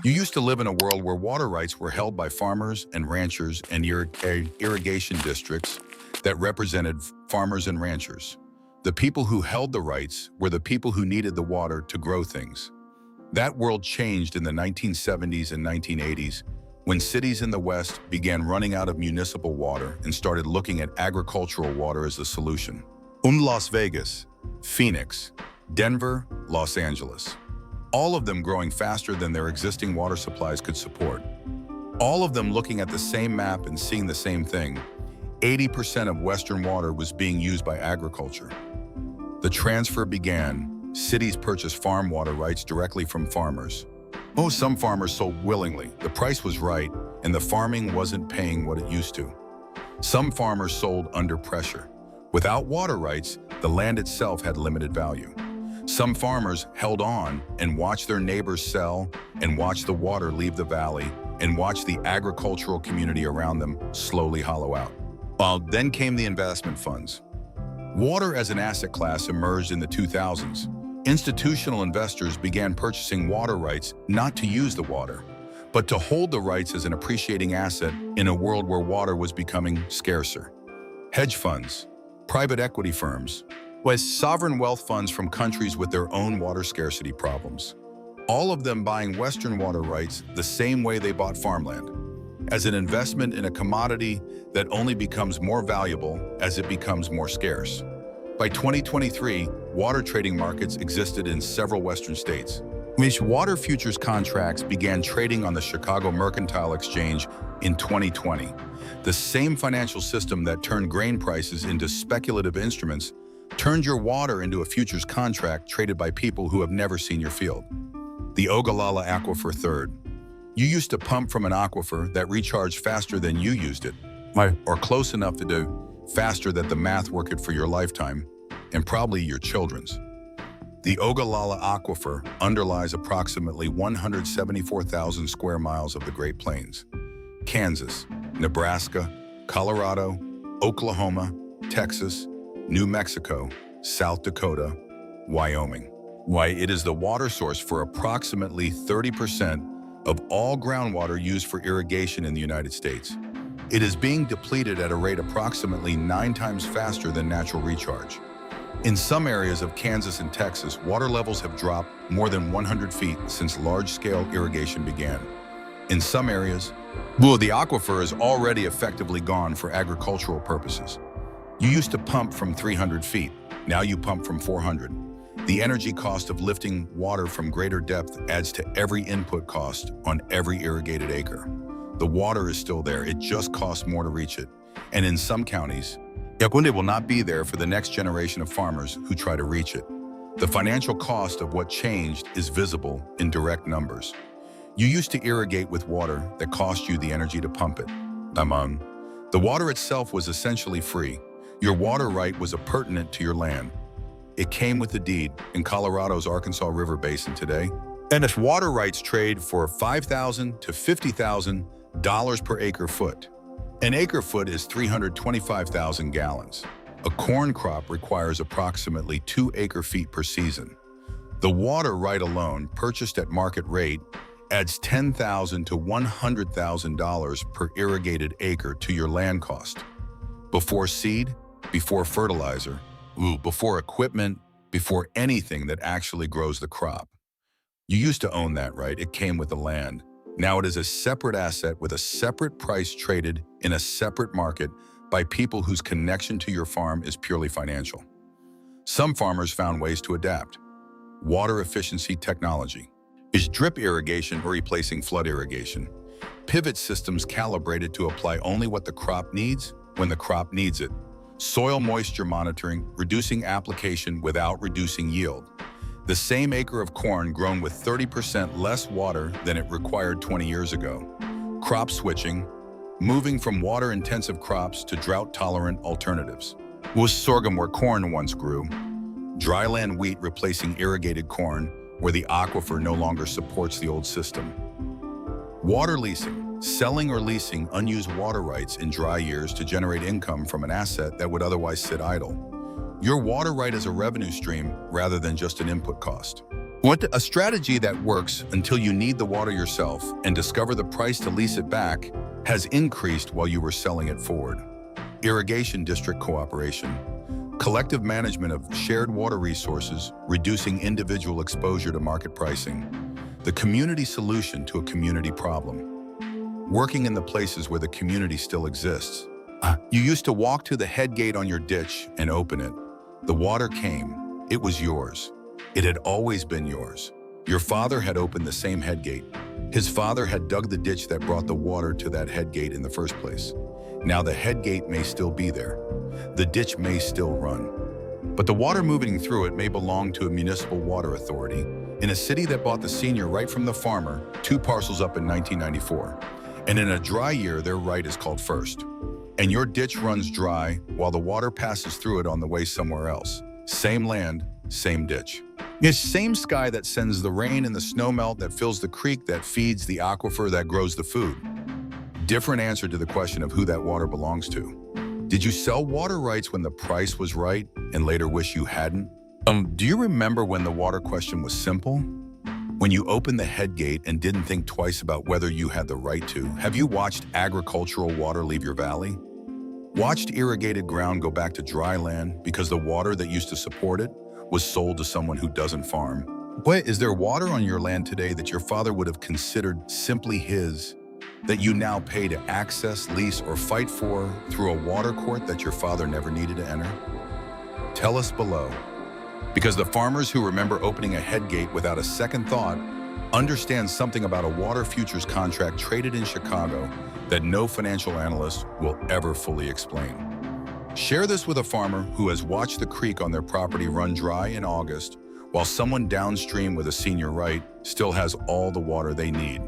You used to live in a world where water rights were held by farmers and ranchers and irrigation districts that represented farmers and ranchers. The people who held the rights were the people who needed the water to grow things. That world changed in the 1970s and 1980s when cities in the West began running out of municipal water and started looking at agricultural water as the solution. Las Vegas, Phoenix, Denver, Los Angeles. All of them growing faster than their existing water supplies could support. All of them looking at the same map and seeing the same thing. 80% of Western water was being used by agriculture. The transfer began. Cities purchased farm water rights directly from farmers. Some farmers sold willingly. The price was right, and the farming wasn't paying what it used to. Some farmers sold under pressure. Without water rights, the land itself had limited value. Some farmers held on and watched their neighbors sell and watched the water leave the valley and watched the agricultural community around them slowly hollow out. Then came the investment funds. Water as an asset class emerged in the 2000s. Institutional investors began purchasing water rights not to use the water, but to hold the rights as an appreciating asset in a world where water was becoming scarcer. Hedge funds, private equity firms, was sovereign wealth funds from countries with their own water scarcity problems. All of them buying Western water rights the same way they bought farmland, as an investment in a commodity that only becomes more valuable as it becomes more scarce. By 2023, water trading markets existed in several Western states, which water futures contracts began trading on the Chicago Mercantile Exchange in 2020. The same financial system that turned grain prices into speculative instruments turned your water into a futures contract traded by people who have never seen your field. The Ogallala aquifer third. You used to pump from an aquifer that recharged faster than you used it, or close enough to do faster that the math worked for your lifetime, and probably your children's. The Ogallala aquifer underlies approximately 174,000 square miles of the Great Plains. Kansas, Nebraska, Colorado, Oklahoma, Texas, New Mexico, South Dakota, Wyoming. It is the water source for approximately 30% of all groundwater used for irrigation in the United States. It is being depleted at a rate approximately 9 times faster than natural recharge. In some areas of Kansas and Texas, water levels have dropped more than 100 feet since large-scale irrigation began. In some areas, the aquifer is already effectively gone for agricultural purposes. You used to pump from 300 feet, now you pump from 400. The energy cost of lifting water from greater depth adds to every input cost on every irrigated acre. The water is still there, it just costs more to reach it. And in some counties, it will not be there for the next generation of farmers who try to reach it. The financial cost of what changed is visible in direct numbers. You used to irrigate with water that cost you the energy to pump it. The water itself was essentially free. Your water right was appurtenant to your land. It came with the deed in Colorado's Arkansas River Basin today. And its water rights trade for $5,000 to $50,000 per acre foot. An acre foot is 325,000 gallons. A corn crop requires approximately 2 acre-feet per season. The water right alone, purchased at market rate, adds $10,000 to $100,000 per irrigated acre to your land cost. Before seed, before fertilizer, before equipment, before anything that actually grows the crop. You used to own that right, it came with the land. Now it is a separate asset with a separate price traded in a separate market by people whose connection to your farm is purely financial. Some farmers found ways to adapt. Water efficiency technology. Is drip irrigation or replacing flood irrigation? Pivot systems calibrated to apply only what the crop needs when the crop needs it. Soil moisture monitoring, reducing application without reducing yield. The same acre of corn grown with 30% less water than it required 20 years ago. Crop switching, moving from water-intensive crops to drought-tolerant alternatives. Was sorghum where corn once grew. Dryland wheat replacing irrigated corn where the aquifer no longer supports the old system. Water leasing, selling or leasing unused water rights in dry years to generate income from an asset that would otherwise sit idle. Your water right is a revenue stream rather than just an input cost. A strategy that works until you need the water yourself and discover the price to lease it back has increased while you were selling it forward. Irrigation district cooperation. Collective management of shared water resources, reducing individual exposure to market pricing. The community solution to a community problem. Working in the places where the community still exists. You used to walk to the headgate on your ditch and open it. The water came. It was yours. It had always been yours. Your father had opened the same headgate. His father had dug the ditch that brought the water to that headgate in the first place. Now the headgate may still be there. The ditch may still run. But the water moving through it may belong to a municipal water authority in a city that bought the senior right from the farmer 2 parcels up in 1994. And in a dry year, their right is called first. And your ditch runs dry while the water passes through it on the way somewhere else. Same land, same ditch. It's same sky that sends the rain and the snowmelt that fills the creek that feeds the aquifer that grows the food. Different answer to the question of who that water belongs to. Did you sell water rights when the price was right and later wish you hadn't? Do you remember when the water question was simple? When you opened the headgate and didn't think twice about whether you had the right to? Have you watched agricultural water leave your valley? Watched irrigated ground go back to dry land because the water that used to support it was sold to someone who doesn't farm? What, is there water on your land today that your father would have considered simply his, that you now pay to access, lease, or fight for through a water court that your father never needed to enter? Tell us below. Because the farmers who remember opening a headgate without a second thought understand something about a water futures contract traded in Chicago that no financial analyst will ever fully explain. Share this with a farmer who has watched the creek on their property run dry in August, while someone downstream with a senior right still has all the water they need.